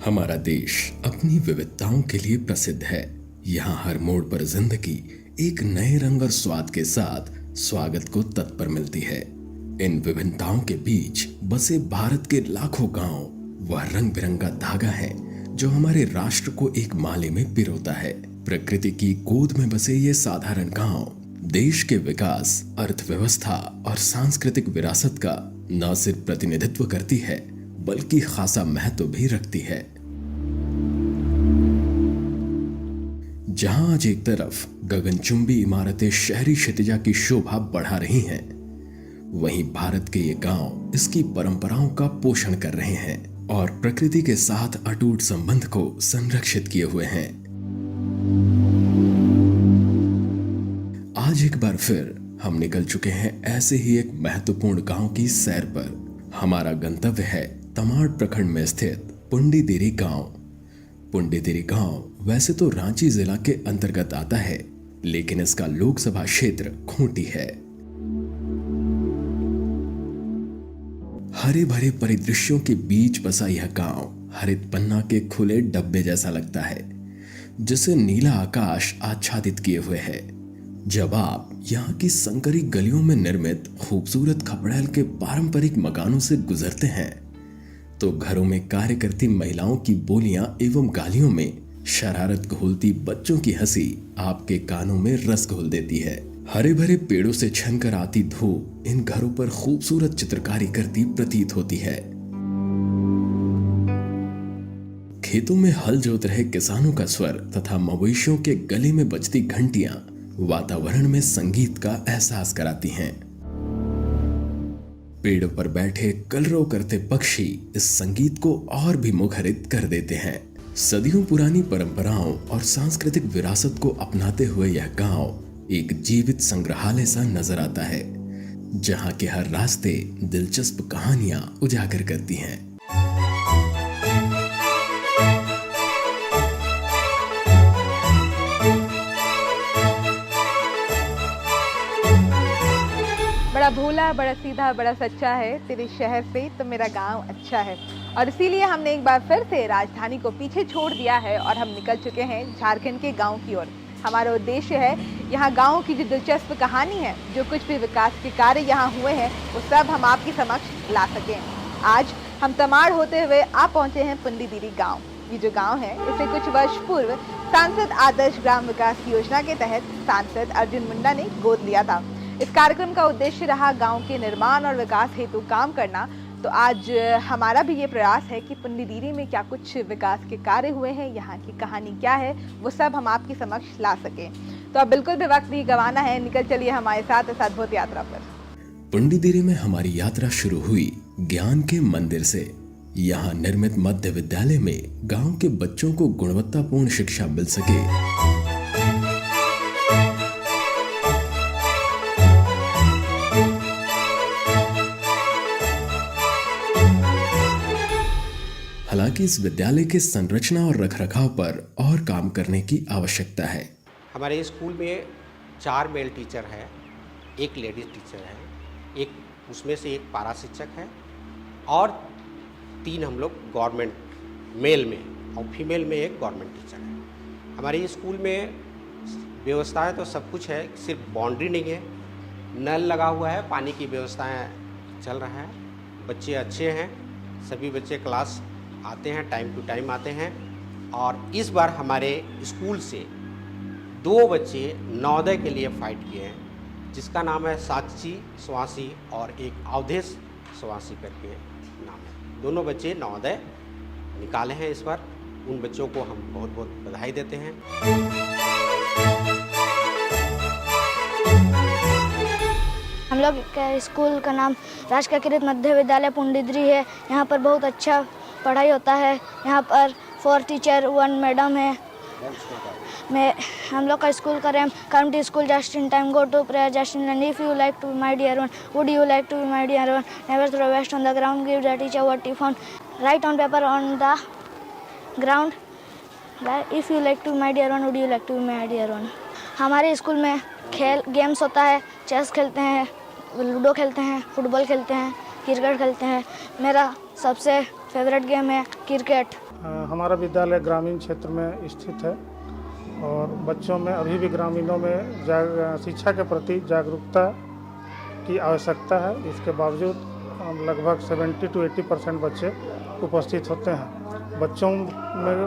हमारा देश अपनी विविधताओं के लिए प्रसिद्ध है। यहाँ हर मोड़ पर जिंदगी एक नए रंग और स्वाद के साथ स्वागत को तत्पर मिलती है। इन विभिन्नताओं के बीच बसे भारत के लाखों गांव वह रंग बिरंगा धागा है जो हमारे राष्ट्र को एक माले में पिरोता है। प्रकृति की गोद में बसे ये साधारण गांव देश के विकास, अर्थव्यवस्था और सांस्कृतिक विरासत का न सिर्फ प्रतिनिधित्व करती है बल्कि खासा महत्व भी रखती है। जहां आज एक तरफ गगनचुंबी इमारतें शहरी क्षितिजा की शोभा बढ़ा रही हैं, वहीं भारत के ये गांव इसकी परंपराओं का पोषण कर रहे हैं और प्रकृति के साथ अटूट संबंध को संरक्षित किए हुए हैं। आज एक बार फिर हम निकल चुके हैं ऐसे ही एक महत्वपूर्ण गांव की सैर पर। हमारा गंतव्य है तमाड़ प्रखंड में स्थित पुंडीदेरी गांव। पुंडीदेरी गांव वैसे तो रांची जिला के अंतर्गत आता है, लेकिन इसका लोकसभा क्षेत्र खूंटी है। हरे भरे परिदृश्यों के बीच बसा यह गांव हरित पन्ना के खुले डब्बे जैसा लगता है, जिसे नीला आकाश आच्छादित किए हुए है। जब आप यहाँ की संकरी गलियों में निर्मित खूबसूरत खपड़ैल के पारंपरिक मकानों से गुजरते हैं, तो घरों में कार्य करती महिलाओं की बोलियां एवं गालियों में शरारत घोलती बच्चों की हंसी आपके कानों में रस घोल देती है। हरे भरे पेड़ों से छनकर आती धूप इन घरों पर खूबसूरत चित्रकारी करती प्रतीत होती है। खेतों में हल जोत रहे किसानों का स्वर तथा मवेशियों के गले में बजती घंटियां वातावरण में संगीत का एहसास कराती हैं। पेड़ों पर बैठे कलरव करते पक्षी इस संगीत को और भी मुखरित कर देते हैं। सदियों पुरानी परंपराओं और सांस्कृतिक विरासत को अपनाते हुए यह गांव एक जीवित संग्रहालय सा नजर आता है, जहां के हर रास्ते दिलचस्प कहानियां उजागर करती हैं। बड़ा भोला, बड़ा सीधा, बड़ा सच्चा है, तेरे शहर से तो मेरा गांव अच्छा है। और इसीलिए हमने एक बार फिर से राजधानी को पीछे छोड़ दिया है और हम निकल चुके हैं झारखंड के गांव की ओर। हमारा उद्देश्य है यहाँ गांव की जो दिलचस्प कहानी है, जो कुछ भी विकास के कार्य यहाँ हुए हैं, वो सब हम आपके समक्ष ला सकें। आज हम तमाड़ होते हुए आ पहुँचे हैं पुंडीदेरी गाँव। ये जो गाँव है, इसे कुछ वर्ष पूर्व सांसद आदर्श ग्राम विकास योजना के तहत सांसद अर्जुन मुंडा ने गोद लिया था। इस कार्यक्रम का उद्देश्य रहा गांव के निर्माण और विकास हेतु काम करना। तो आज हमारा भी ये प्रयास है कि पुंडीदेरी में क्या कुछ विकास के कार्य हुए हैं, यहाँ की कहानी क्या है, वो सब हम आपके समक्ष ला सकें। तो अब बिल्कुल भी वक्त नहीं गंवाना है, निकल चलिए हमारे साथ इस अद्भुत यात्रा पर। पुंडीदेरी में हमारी यात्रा शुरू हुई ज्ञान के मंदिर से। यहाँ निर्मित मध्य विद्यालय में गाँव के बच्चों को गुणवत्तापूर्ण शिक्षा मिल सके, हालांकि इस विद्यालय के संरचना और रखरखाव पर और काम करने की आवश्यकता है। हमारे स्कूल में 4 मेल टीचर है, 1 लेडीज टीचर है, एक उसमें से एक पारा शिक्षक है और 3 हम लोग गवर्नमेंट मेल में और फीमेल में एक गवर्नमेंट टीचर है। हमारे स्कूल में व्यवस्थाएं तो सब कुछ है, सिर्फ बाउंड्री नहीं है, नल लगा हुआ है, पानी की व्यवस्थाएं चल रहा है, बच्चे अच्छे हैं, सभी बच्चे क्लास आते हैं, टाइम टू टाइम आते हैं। और इस बार हमारे स्कूल से 2 बच्चे नवोदय के लिए फाइट किए हैं, जिसका नाम है साक्षी स्वासी और एक अवधेश स्वासी करके नाम है। दोनों बच्चे नवोदय निकाले हैं इस बार। उन बच्चों को हम बहुत बहुत बधाई देते हैं। हम लोग का स्कूल का नाम राजकीय मध्य विद्यालय पुंडीदेरी है। यहाँ पर बहुत अच्छा पढ़ाई होता है। यहाँ पर 4 टीचर 1 मैडम है। हम लोग का स्कूल का name community school just in time go to prayer just in and if you like to be my dear one would you like to be my dear one never throw waste on the ground give the teacher what you found right on paper on the ground if you like to be my dear one would you like to be my dear one. हमारे school में games होता है, chess खेलते हैं, ludo खेलते हैं, football खेलते हैं, क्रिकेट खेलते हैं। मेरा सबसे फेवरेट गेम है क्रिकेट। हमारा विद्यालय ग्रामीण क्षेत्र में स्थित है और बच्चों में अभी भी ग्रामीणों में शिक्षा के प्रति जागरूकता की आवश्यकता है। इसके बावजूद लगभग 70 to 80% बच्चे उपस्थित होते हैं। बच्चों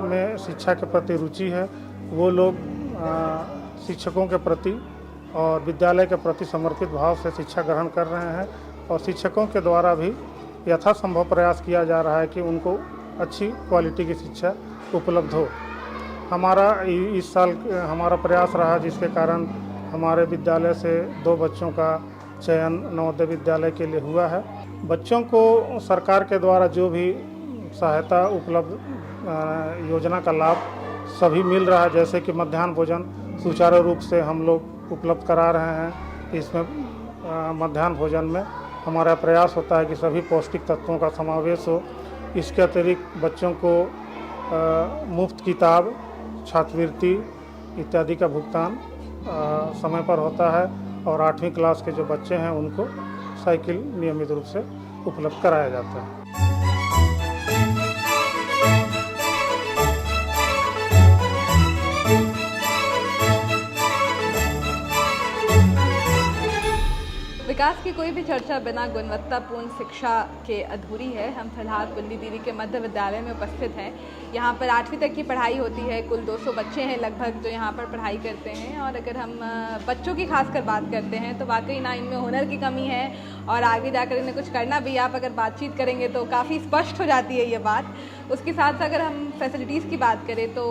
में शिक्षा के प्रति रुचि है, वो लोग शिक्षकों के प्रति और विद्यालय के प्रति समर्पित भाव से शिक्षा ग्रहण कर रहे हैं और शिक्षकों के द्वारा भी यथासंभव प्रयास किया जा रहा है कि उनको अच्छी क्वालिटी की शिक्षा उपलब्ध हो। हमारा इस साल हमारा प्रयास रहा जिसके कारण हमारे विद्यालय से 2 बच्चों का चयन नवोदय विद्यालय के लिए हुआ है। बच्चों को सरकार के द्वारा जो भी सहायता उपलब्ध योजना का लाभ सभी मिल रहा है, जैसे कि मध्याह्न भोजन सुचारू रूप से हम लोग उपलब्ध करा रहे हैं। इसमें मध्याह्न भोजन में हमारा प्रयास होता है कि सभी पौष्टिक तत्वों का समावेश हो। इसके अतिरिक्त बच्चों को मुफ्त किताब, छात्रवृत्ति इत्यादि का भुगतान समय पर होता है और 8वीं क्लास के जो बच्चे हैं उनको साइकिल नियमित रूप से उपलब्ध कराया जाता है। विकास की कोई भी चर्चा बिना गुणवत्तापूर्ण शिक्षा के अधूरी है। हम फिलहाल कुल्ली दीदी के मध्य विद्यालय में उपस्थित हैं। यहाँ पर 8वीं तक की पढ़ाई होती है। कुल 200 बच्चे हैं लगभग जो यहाँ पर पढ़ाई करते हैं। और अगर हम बच्चों की खासकर बात करते हैं तो वाकई ना इनमें हुनर की कमी है और आगे जाकर इन्हें कुछ करना भी, आप अगर बातचीत करेंगे तो काफ़ी स्पष्ट हो जाती है ये बात। उसके साथ साथ अगर हम फैसिलिटीज़ की बात करें तो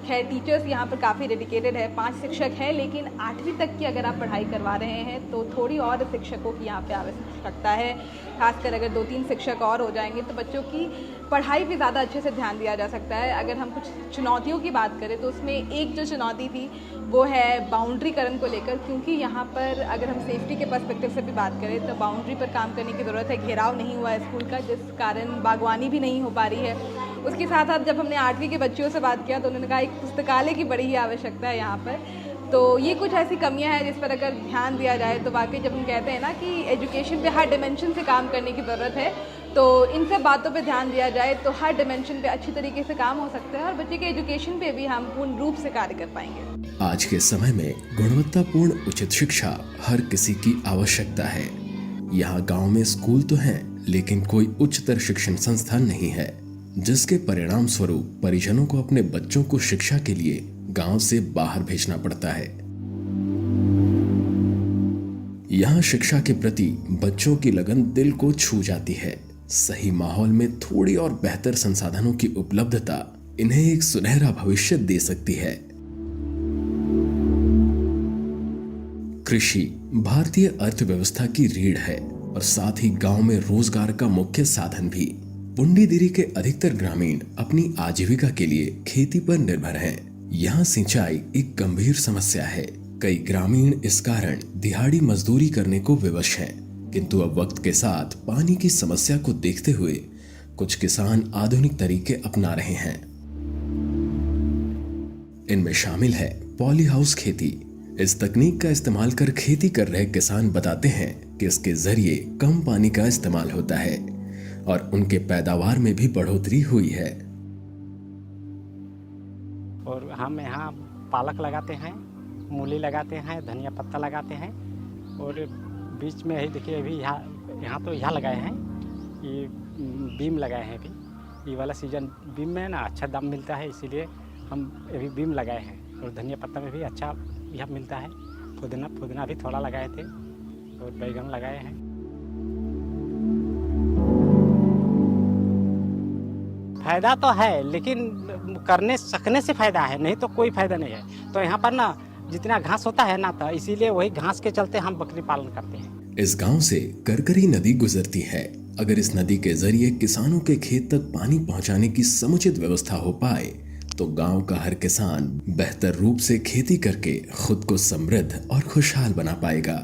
खैर टीचर्स यहाँ पर काफ़ी डेडिकेटेड है। 5 शिक्षक हैं, लेकिन 8वीं तक की अगर आप पढ़ाई करवा रहे हैं तो थोड़ी और शिक्षकों की यहाँ पे आवश्यकता है। खासकर अगर 2-3 शिक्षक और हो जाएंगे तो बच्चों की पढ़ाई पे ज़्यादा अच्छे से ध्यान दिया जा सकता है। अगर हम कुछ चुनौतियों की बात करें तो उसमें एक जो चुनौती थी वो है बाउंड्रीकरण को लेकर, क्योंकि यहाँ पर अगर हम सेफ्टी के पर्सपेक्टिव से भी बात करें तो बाउंड्री पर काम करने की ज़रूरत है। घेराव नहीं हुआ है स्कूल का, जिस कारण बागवानी भी नहीं हो पा रही है। उसके साथ साथ जब हमने 8वीं के बच्चियों से बात किया तो उन्होंने कहा एक पुस्तकालय की बड़ी ही आवश्यकता है यहाँ पर। तो ये कुछ ऐसी कमियां हैं जिस पर अगर ध्यान दिया जाए तो वाकई जब हम कहते हैं ना कि एजुकेशन पे हर डिमेंशन से काम करने की ज़रूरत है, तो इन सब बातों पे ध्यान दिया जाए तो हर डिमेंशन पे अच्छी तरीके से काम हो सकता है और बच्चे के एजुकेशन पे भी हम पूर्ण रूप से कार्य कर पाएंगे। आज के समय में गुणवत्तापूर्ण उचित शिक्षा हर किसी की आवश्यकता है। यहाँ गांव में स्कूल तो हैं, लेकिन कोई उच्चतर शिक्षण संस्थान नहीं है, जिसके परिणाम स्वरूप परिजनों को अपने बच्चों को शिक्षा के लिए गांव से बाहर भेजना पड़ता है। यहाँ शिक्षा के प्रति बच्चों की लगन दिल को छू जाती है। सही माहौल में थोड़ी और बेहतर संसाधनों की उपलब्धता इन्हें एक सुनहरा भविष्य दे सकती है। कृषि भारतीय अर्थव्यवस्था की रीढ़ है और साथ ही गांव में रोजगार का मुख्य साधन भी। पुंडीदिरी के अधिकतर ग्रामीण अपनी आजीविका के लिए खेती पर निर्भर हैं। यहाँ सिंचाई एक गंभीर समस्या है। कई ग्रामीण इस कारण दिहाड़ी मजदूरी करने को विवश हैं, किंतु अब वक्त के साथ पानी की समस्या को देखते हुए कुछ किसान आधुनिक तरीके अपना रहे हैं। इनमें शामिल है पॉली हाउस खेती। इस तकनीक का इस्तेमाल कर खेती कर रहे किसान बताते हैं कि इसके जरिए कम पानी का इस्तेमाल होता है और उनके पैदावार में भी बढ़ोतरी हुई है। और हम यहाँ पालक लगाते हैं, मूली लगाते हैं, धनिया पत्ता लगाते हैं और बीच में ही देखिए अभी यहाँ तो यहाँ लगाए हैं, ये बीम लगाए हैं। अभी ये वाला सीजन बीम में ना अच्छा दाम मिलता है, इसीलिए हम अभी बीम लगाए हैं। और धनिया पत्ता में भी अच्छा यहाँ मिलता है। पुदीना भी थोड़ा लगाए थे और बैगन लगाए हैं। फ़ायदा तो है, लेकिन करने सकने से फ़ायदा है, नहीं तो कोई फ़ायदा नहीं है। तो यहाँ पर ना जितना घास होता है ना, तो इसीलिए वही घास के चलते हम बकरी पालन करते हैं। इस गांव से करकरी नदी गुजरती है। अगर इस नदी के जरिए किसानों के खेत तक पानी पहुंचाने की समुचित व्यवस्था हो पाए तो गांव का हर किसान बेहतर रूप से खेती करके खुद को समृद्ध और खुशहाल बना पाएगा।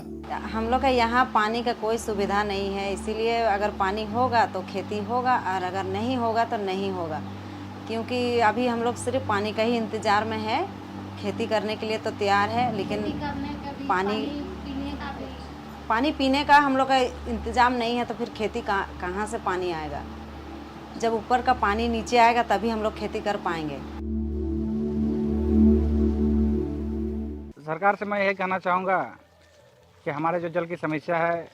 हम लोग का यहाँ पानी का कोई सुविधा नहीं है, इसीलिए अगर पानी होगा तो खेती होगा और अगर नहीं होगा तो नहीं होगा। क्योंकि अभी हम लोग सिर्फ पानी का ही इंतज़ार में है। खेती करने के लिए तो तैयार है, लेकिन पानी पीने का हम लोग का इंतज़ाम नहीं है, तो फिर खेती कहाँ से पानी आएगा। जब ऊपर का पानी नीचे आएगा तभी हम लोग खेती कर पाएंगे। सरकार से मैं यही कहना चाहूँगा कि हमारे जो जल की समस्या है,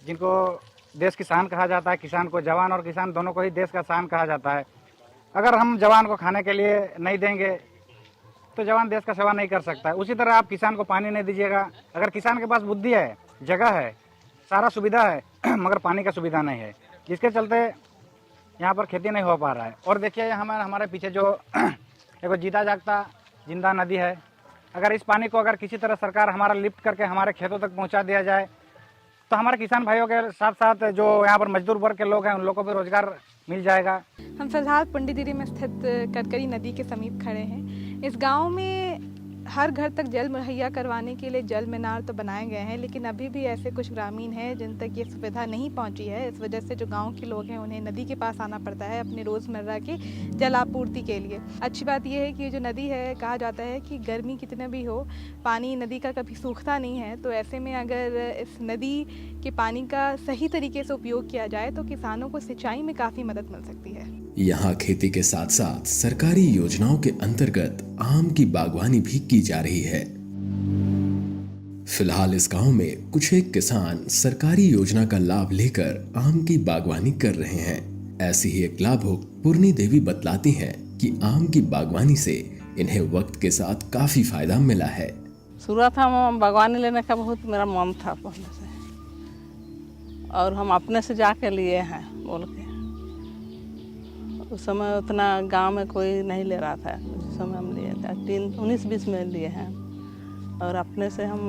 जिनको देश किसान कहा जाता है, किसान को जवान और किसान दोनों को ही देश का शान कहा जाता है। अगर हम जवान को खाने के लिए नहीं देंगे तो जवान देश का सेवा नहीं कर सकता है। उसी तरह आप किसान को पानी नहीं दीजिएगा। अगर किसान के पास बुद्धि है, जगह है, सारा सुविधा है मगर पानी का सुविधा नहीं है, जिसके चलते यहाँ पर खेती नहीं हो पा रहा है। और देखिए हमारे पीछे जो एक जीता जागता जिंदा नदी है, अगर इस पानी को अगर किसी तरह सरकार हमारा लिफ्ट करके हमारे खेतों तक पहुँचा दिया जाए तो हमारे किसान भाइयों के साथ साथ जो यहाँ पर मजदूर वर्ग के लोग हैं उन लोगों को भी रोजगार मिल जाएगा। हम फिलहाल पुंडीदिरी में स्थित करकरी नदी के समीप खड़े हैं। इस गांव में हर घर तक जल मुहैया करवाने के लिए जल मीनार तो बनाए गए हैं, लेकिन अभी भी ऐसे कुछ ग्रामीण हैं जिन तक ये सुविधा नहीं पहुंची है। इस वजह से जो गांव के लोग हैं उन्हें नदी के पास आना पड़ता है अपने रोज़मर्रा की जल आपूर्ति के लिए। अच्छी बात यह है कि ये जो नदी है, कहा जाता है कि गर्मी कितने भी हो, पानी नदी का कभी सूखता नहीं है। तो ऐसे में अगर इस नदी के पानी का सही तरीके से उपयोग किया जाए तो किसानों को सिंचाई में काफ़ी मदद मिल सकती है। यहाँ खेती के साथ साथ सरकारी योजनाओं के अंतर्गत आम की बागवानी भी की जा रही है। फिलहाल इस गांव में कुछ एक किसान सरकारी योजना का लाभ लेकर आम की बागवानी कर रहे हैं। ऐसी ही एक लाभुक पूर्णी देवी बतलाती हैं कि आम की बागवानी से इन्हें वक्त के साथ काफी फायदा मिला है। शुरुआत हम बागवानी लेने का बहुत मेरा मन था पहले से, और हम अपने से जाके लिए हैं बोल के। उस समय उतना गांव में कोई नहीं ले रहा था, उस समय हम लिए थे 19-20 में लिए हैं। और अपने से हम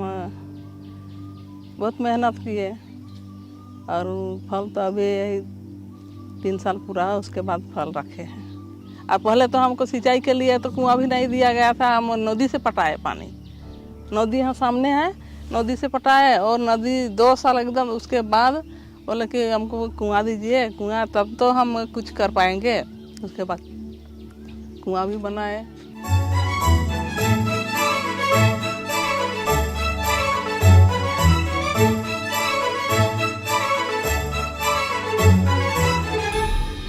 बहुत मेहनत किए और फल तो अभी 3 साल पूरा है, उसके बाद फल रखे हैं। और पहले तो हमको सिंचाई के लिए तो कुआं भी नहीं दिया गया था, हम नदी से पटाए पानी। नदी यहाँ सामने है, नदी से पटाए और नदी 2 साल एकदम, उसके बाद बोले कि हमको कुआं दीजिए, कुआं तब तो हम कुछ कर पाएंगे। उसके बाद कुआं भी बनाए।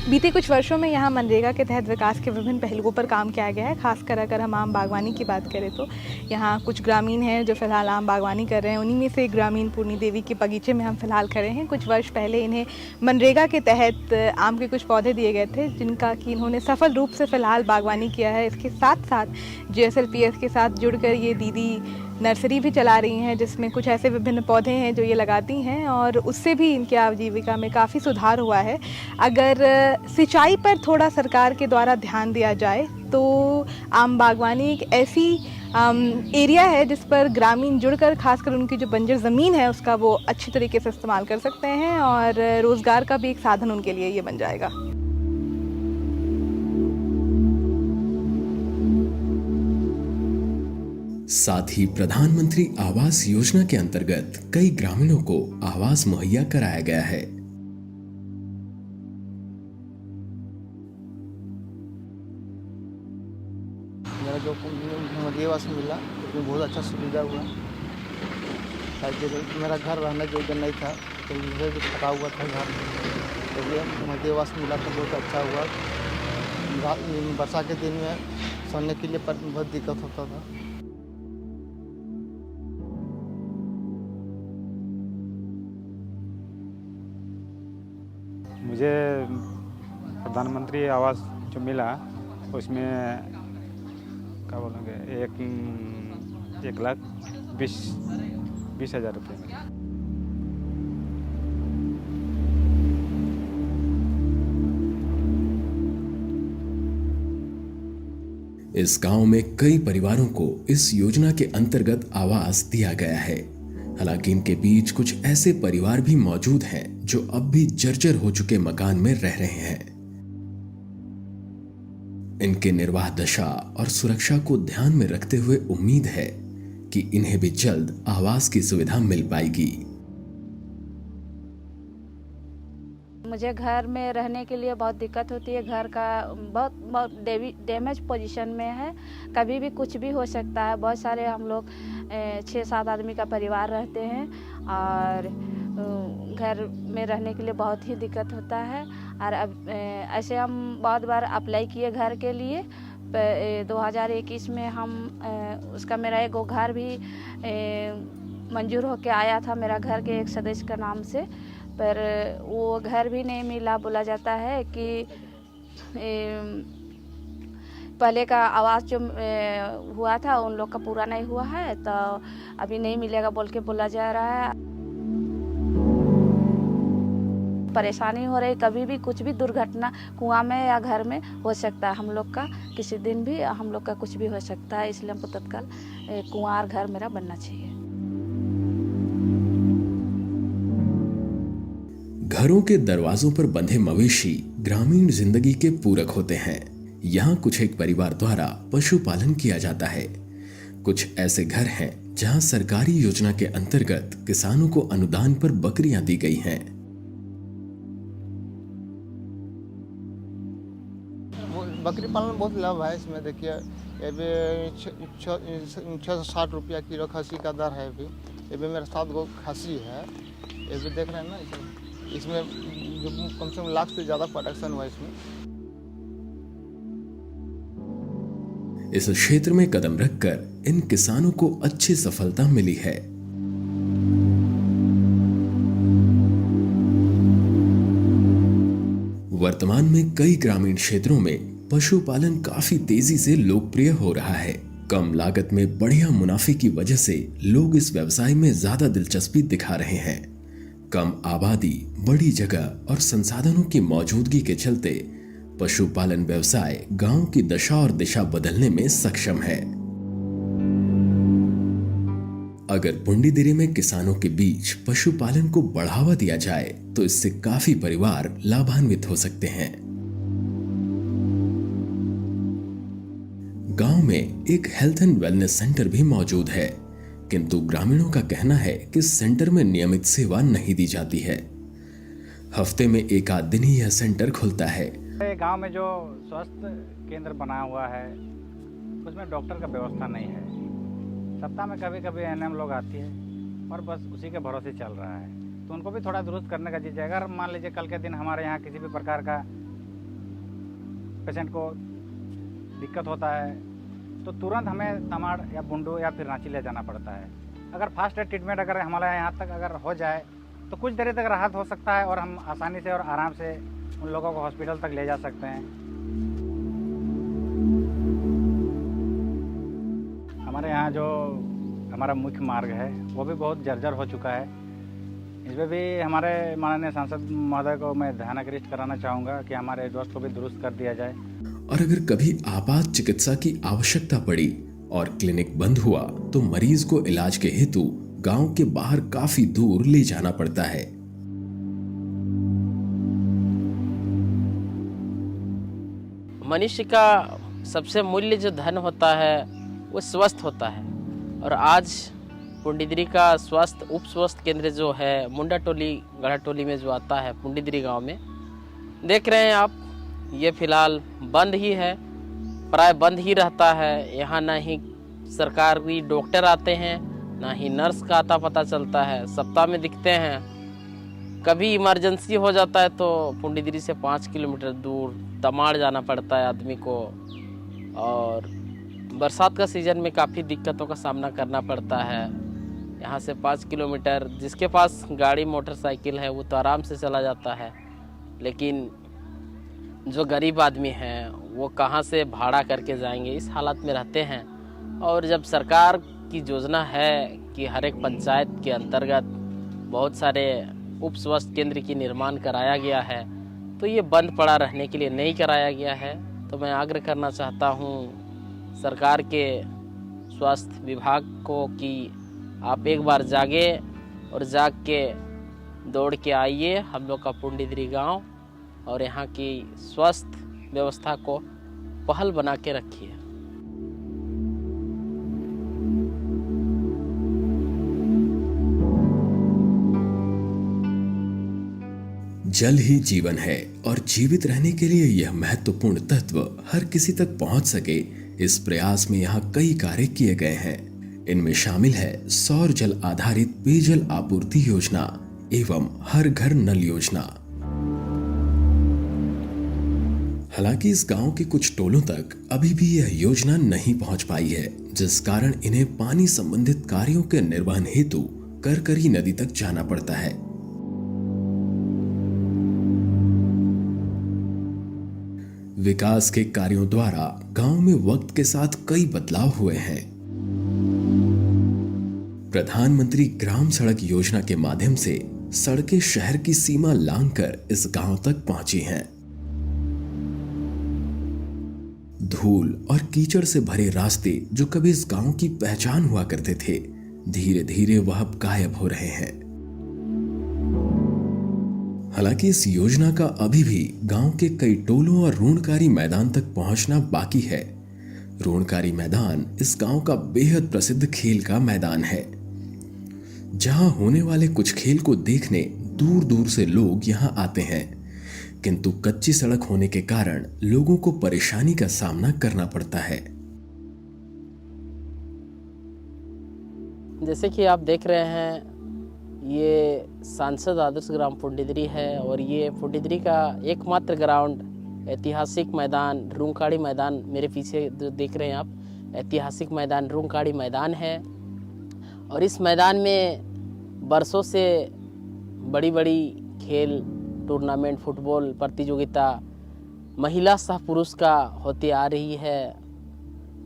बीते कुछ वर्षों में यहाँ मनरेगा के तहत विकास के विभिन्न पहलुओं पर काम किया गया है। खासकर अगर हम आम बागवानी की बात करें तो यहाँ कुछ ग्रामीण हैं जो फिलहाल आम बागवानी कर रहे हैं। उन्हीं में से एक ग्रामीण पूर्णी देवी के बगीचे में हम फिलहाल खड़े हैं। कुछ वर्ष पहले इन्हें मनरेगा के तहत आम के कुछ पौधे दिए गए थे, जिनका कि इन्होंने सफल रूप से फिलहाल बागवानी किया है। इसके साथ साथ JSLPS के साथ जुड़कर ये दीदी नर्सरी भी चला रही हैं, जिसमें कुछ ऐसे विभिन्न पौधे हैं जो ये लगाती हैं और उससे भी इनके आजीविका में काफ़ी सुधार हुआ है। अगर सिंचाई पर थोड़ा सरकार के द्वारा ध्यान दिया जाए तो आम बागवानी एक ऐसी एरिया है जिस पर ग्रामीण जुड़कर खासकर उनकी जो बंजर ज़मीन है उसका वो अच्छी तरीके से इस्तेमाल कर सकते हैं और रोज़गार का भी एक साधन उनके लिए ये बन जाएगा। साथ ही प्रधानमंत्री आवास योजना के अंतर्गत कई ग्रामीणों को आवास मुहैया कराया गया है। मेरा जो आवास मिला उसमें बहुत अच्छा सुविधा हुआ। मेरा घर रहने योग्य नहीं था तो मुझे भी थका हुआ था घर, तो ये आवास मिला तो बहुत अच्छा हुआ। वर्षा के दिन में सोने के लिए बहुत दिक्कत होता था। मुझे प्रधानमंत्री आवास जो मिला उसमें क्या बोलेंगे 1,20,000 रुपये मिला। इस गांव में कई परिवारों को इस योजना के अंतर्गत आवास दिया गया है। हालांकि इनके बीच कुछ ऐसे परिवार भी मौजूद हैं जो अब भी जर्जर हो चुके मकान में रह रहे हैं। इनके निर्वाह दशा और सुरक्षा को ध्यान में रखते हुए उम्मीद है कि इन्हें भी जल्द आवास की सुविधा मिल पाएगी। मुझे घर में रहने के लिए बहुत दिक्कत होती है। घर का बहुत डैमेज पोजीशन में है, कभी भी कुछ भी हो सकता है। बहुत सारे हम लोग 6-7 आदमी का परिवार रहते हैं और घर में रहने के लिए बहुत ही दिक्कत होता है। और अब ऐसे हम बहुत बार अप्लाई किए घर के लिए। 2021 में हम उसका मेरा एक घर भी मंजूर होके आया था मेरा घर के एक सदस्य का नाम से, पर वो घर भी नहीं मिला। बोला जाता है कि पहले का आवाज़ जो हुआ था उन लोग का पूरा नहीं हुआ है, तो अभी नहीं मिलेगा बोल के बोला जा रहा है। परेशानी हो रही, कभी भी कुछ भी दुर्घटना कुआं में या घर में हो सकता है। हम लोग का किसी दिन भी हम लोग का कुछ भी हो सकता है, इसलिए हमको तत्काल कुआं और घर मेरा बनना चाहिए। घरों के दरवाजों पर बंधे मवेशी ग्रामीण जिंदगी के पूरक होते हैं। यहाँ कुछ एक परिवार द्वारा पशुपालन किया जाता है। कुछ ऐसे घर हैं जहाँ सरकारी योजना के अंतर्गत किसानों को अनुदान पर बकरियां दी गई हैं। बकरी पालन में बहुत लाभ है इसमें। देखिए अभी 660 रुपया किलो खस्सी का दर है। अभी मेरा 7 गो खस्सी है। ये भी देख रहे हैं ना, इसमें कम से कम लाख से ज़्यादा प्रोडक्शन हुआ इसमें। इस क्षेत्र में कदम रखकर इन किसानों को अच्छी सफलता मिली है। वर्तमान में कई ग्रामीण क्षेत्रों में पशुपालन काफी तेजी से लोकप्रिय हो रहा है। कम लागत में बढ़िया मुनाफे की वजह से लोग इस व्यवसाय में ज्यादा दिलचस्पी दिखा रहे हैं। कम आबादी, बड़ी जगह और संसाधनों की मौजूदगी के चलते पशुपालन व्यवसाय गांव की दशा और दिशा बदलने में सक्षम है। अगर पुंडीदिरी में किसानों के बीच पशुपालन को बढ़ावा दिया जाए तो इससे काफी परिवार लाभान्वित हो सकते हैं। गांव में एक हेल्थ एंड वेलनेस सेंटर भी मौजूद है, किंतु ग्रामीणों का कहना है कि सेंटर में नियमित सेवा नहीं दी जाती है। हफ्ते में एक आध दिन ही यह सेंटर खुलता है। गांव में जो स्वास्थ्य केंद्र बना हुआ है उसमें डॉक्टर का व्यवस्था नहीं है। सप्ताह में कभी कभी एनएम लोग आती है और बस उसी के भरोसे चल रहा है, तो उनको भी थोड़ा दुरुस्त करने का चीज़ है। अगर मान लीजिए कल के दिन हमारे यहाँ किसी भी प्रकार का पेशेंट को दिक्कत होता है तो तुरंत हमें तमाड़ या बुंडू या फिर रांची ले जाना पड़ता है। अगर फास्ट ट्रीटमेंट अगर हमारे यहाँ तक अगर हो जाए तो कुछ देर तक राहत हो सकता है और हम आसानी से और आराम से उन लोगों को हॉस्पिटल तक ले जा सकते हैं। हमारे यहाँ जो हमारा मुख्य मार्ग है वो भी बहुत जर्जर हो चुका है। इसमें भी हमारे माननीय सांसद महोदय को मैं ध्यान आकृष्ट कराना चाहूँगा कि हमारे दोस्त को भी दुरुस्त कर दिया जाए। और अगर कभी आपात चिकित्सा की आवश्यकता पड़ी और क्लिनिक बंद हुआ तो मरीज को इलाज के हेतु गांव के बाहर काफी दूर ले जाना पड़ता है। मनुष्य का सबसे मूल्य जो धन होता है वो स्वस्थ होता है। और आज पुंडीदिरी का स्वास्थ्य उप स्वास्थ्य केंद्र जो है मुंडा टोली गढ़ा टोली में जो आता है पुंडीदिरी गांव में, देख रहे हैं आप, ये फिलहाल बंद ही है, प्राय बंद ही रहता है। यहाँ ना ही सरकारी डॉक्टर आते हैं, ना ही नर्स का आता पता चलता है। सप्ताह में दिखते हैं। कभी इमरजेंसी हो जाता है तो पुंडीदिरी से 5 किलोमीटर दूर तमाड़ जाना पड़ता है आदमी को। और बरसात का सीज़न में काफ़ी दिक्कतों का सामना करना पड़ता है। यहाँ से 5 किलोमीटर जिसके पास गाड़ी मोटरसाइकिल है वो तो आराम से चला जाता है, लेकिन जो गरीब आदमी हैं वो कहाँ से भाड़ा करके जाएंगे, इस हालत में रहते हैं। और जब सरकार की योजना है कि हर एक पंचायत के अंतर्गत बहुत सारे उप स्वास्थ्य केंद्र की निर्माण कराया गया है, तो ये बंद पड़ा रहने के लिए नहीं कराया गया है। तो मैं आग्रह करना चाहता हूँ सरकार के स्वास्थ्य विभाग को कि आप एक बार जागे और जाग के दौड़ के आइए हम लोग का पुंडीदिरी गांव और यहाँ की स्वास्थ्य व्यवस्था को पहल बना के रखिए। जल ही जीवन है और जीवित रहने के लिए यह महत्वपूर्ण तत्व हर किसी तक पहुंच सके, इस प्रयास में यहाँ कई कार्य किए गए हैं। इनमें शामिल है सौर जल आधारित पेयजल आपूर्ति योजना, एवं हर घर नल योजना। हालांकि इस गांव के कुछ टोलों तक अभी भी यह योजना नहीं पहुंच पाई है, जिस कारण इन्हें पानी संबंधित कार्यों के निर्वहन हेतु करकरी नदी तक जाना पड़ता है। विकास के कार्यों द्वारा गांव में वक्त के साथ कई बदलाव हुए हैं। प्रधानमंत्री ग्राम सड़क योजना के माध्यम से सड़कें शहर की सीमा लांघकर इस गांव तक पहुंची हैं। धूल और कीचड़ से भरे रास्ते जो कभी इस गांव की पहचान हुआ करते थे, धीरे धीरे वह अब गायब हो रहे हैं। हालांकि इस योजना का अभी भी गांव के कई टोलों और रूणकारी मैदान तक पहुंचना बाकी है। रूणकारी मैदान इस गांव का बेहद प्रसिद्ध खेल का मैदान है, जहां होने वाले कुछ खेल को देखने दूर दूर से लोग यहां आते हैं, किंतु कच्ची सड़क होने के कारण लोगों को परेशानी का सामना करना पड़ता है। जैसे कि आप देख रहे हैं, ये सांसद आदर्श ग्राम पुंडीदरी है और ये पुंडीदरी का एकमात्र ग्राउंड ऐतिहासिक मैदान रूंकाड़ी मैदान, मेरे पीछे जो देख रहे हैं आप, ऐतिहासिक मैदान रूंकाड़ी मैदान है। और इस मैदान में बरसों से बड़ी बड़ी खेल टूर्नामेंट, फुटबॉल प्रतियोगिता महिला सह पुरुष का होती आ रही है।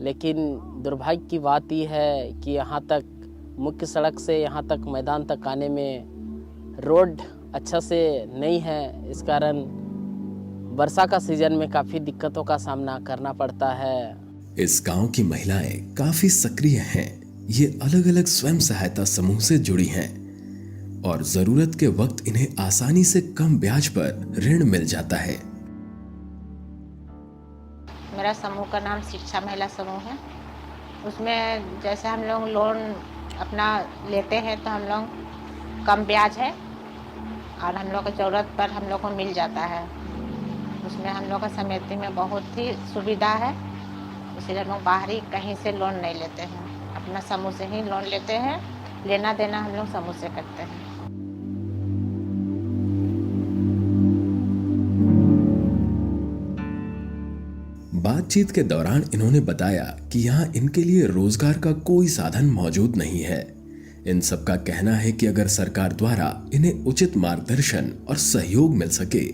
लेकिन दुर्भाग्य की बात यह है कि यहाँ तक मुख्य सड़क से यहाँ तक मैदान तक आने में रोड अच्छा से नहीं है। इस कारण वर्षा का सीजन में काफ़ी दिक्कतों का सामना करना पड़ता है। इस गांव की महिलाएं काफी सक्रिय हैं। ये अलग अलग स्वयं सहायता समूह से जुड़ी हैं और जरूरत के वक्त इन्हें आसानी से कम ब्याज पर ऋण मिल जाता है। मेरा समूह का नाम शिक्षा महिला समूह है। उसमें जैसे हम लोग लोन अपना लेते हैं तो हम लोग कम ब्याज है और हम लोग को ज़रूरत पर हम लोग को मिल जाता है। उसमें हम लोग का समिति में बहुत ही सुविधा है, इसलिए हम लोग बाहरी कहीं से लोन नहीं लेते हैं, अपना समूह से ही लोन लेते हैं। लेना देना हम लोग समूह से करते हैं। बातचीत के दौरान इन्होंने बताया कि यहाँ इनके लिए रोजगार का कोई साधन मौजूद नहीं है। इन सब का कहना है कि अगर सरकार द्वारा इन्हें उचित मार्गदर्शन और सहयोग मिल सके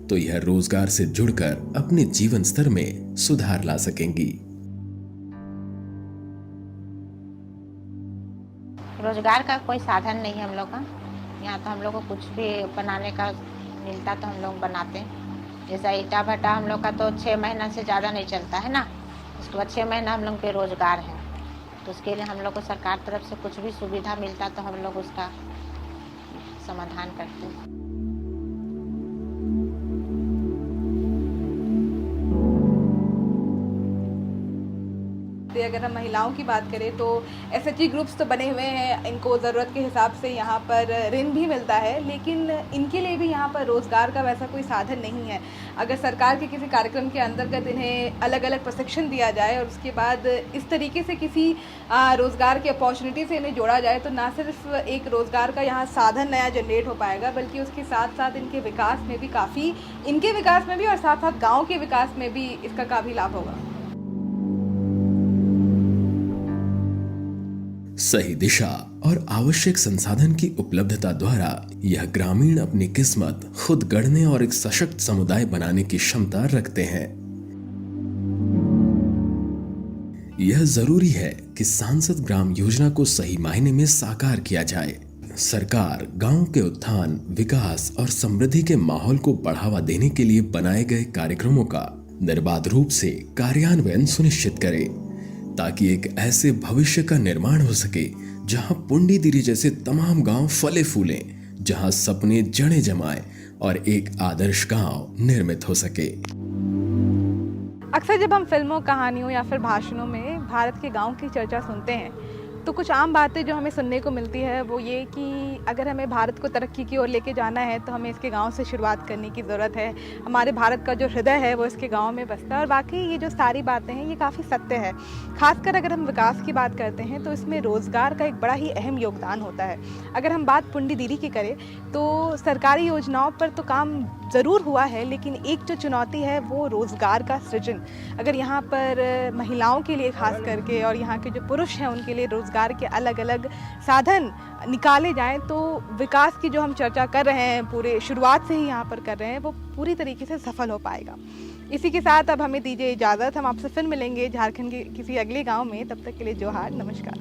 तो यह रोजगार से जुड़कर अपने जीवन स्तर में सुधार ला सकेंगी। रोजगार का कोई साधन नहीं है हम लोग का। यहाँ तो हम लोग को कुछ भी बनाने का मिलता तो हम लोग बनाते हैं। जैसा ईटा भट्टा हम लोग का तो 6 महीना से ज़्यादा नहीं चलता है ना, उसके बाद 6 महीना हम लोग बेरोजगार हैं, तो उसके लिए हम लोग को सरकार तरफ से कुछ भी सुविधा मिलता तो हम लोग उसका समाधान करते हैं। अगर हम महिलाओं की बात करें तो एसएचजी ग्रुप्स तो बने हुए हैं, इनको ज़रूरत के हिसाब से यहाँ पर ऋण भी मिलता है, लेकिन इनके लिए भी यहाँ पर रोज़गार का वैसा कोई साधन नहीं है। अगर सरकार के किसी कार्यक्रम के अंतर्गत इन्हें अलग अलग प्रशिक्षण दिया जाए और उसके बाद इस तरीके से किसी रोज़गार की अपॉर्चुनिटी से इन्हें जोड़ा जाए तो ना सिर्फ एक रोज़गार का यहाँ साधन नया जनरेट हो पाएगा, बल्कि उसके साथ साथ इनके विकास में भी काफ़ी, इनके विकास में भी और साथ साथ गाँव के विकास में भी इसका काफ़ी लाभ होगा। सही दिशा और आवश्यक संसाधन की उपलब्धता द्वारा यह ग्रामीण अपनी किस्मत खुद गढ़ने और एक सशक्त समुदाय बनाने की क्षमता रखते हैं। यह जरूरी है कि सांसद ग्राम योजना को सही मायने में साकार किया जाए। सरकार गांव के उत्थान, विकास और समृद्धि के माहौल को बढ़ावा देने के लिए बनाए गए कार्यक्रमों का निर्बाध रूप से कार्यान्वयन सुनिश्चित करे, ताकि एक ऐसे भविष्य का निर्माण हो सके जहां पुंडीदिरी जैसे तमाम गांव फले फूले, जहां सपने जड़ें जमाए और एक आदर्श गांव निर्मित हो सके। अक्सर जब हम फिल्मों, कहानियों या फिर भाषणों में भारत के गांव की चर्चा सुनते हैं तो कुछ आम बातें जो हमें सुनने को मिलती है वो ये कि अगर हमें भारत को तरक्की की ओर लेके जाना है तो हमें इसके गांव से शुरुआत करने की ज़रूरत है। हमारे भारत का जो हृदय है वो इसके गांव में बसता है और वाकई ये जो सारी बातें हैं ये काफ़ी सत्य है। खासकर अगर हम विकास की बात करते हैं तो इसमें रोज़गार का एक बड़ा ही अहम योगदान होता है। अगर हम बात पुंडीदीरी की करें तो सरकारी योजनाओं पर तो काम ज़रूर हुआ है, लेकिन एक जो चुनौती है वो रोज़गार का सृजन। अगर यहाँ पर महिलाओं के लिए खास करके और यहाँ के जो पुरुष हैं उनके लिए रोज़गार के अलग अलग साधन निकाले जाएं तो विकास की जो हम चर्चा कर रहे हैं पूरे शुरुआत से ही यहाँ पर कर रहे हैं वो पूरी तरीके से सफल हो पाएगा। इसी के साथ अब हमें दीजिए इजाज़त। हम आपसे फिर मिलेंगे झारखंड के किसी अगले गाँव में। तब तक के लिए जोहार, नमस्कार।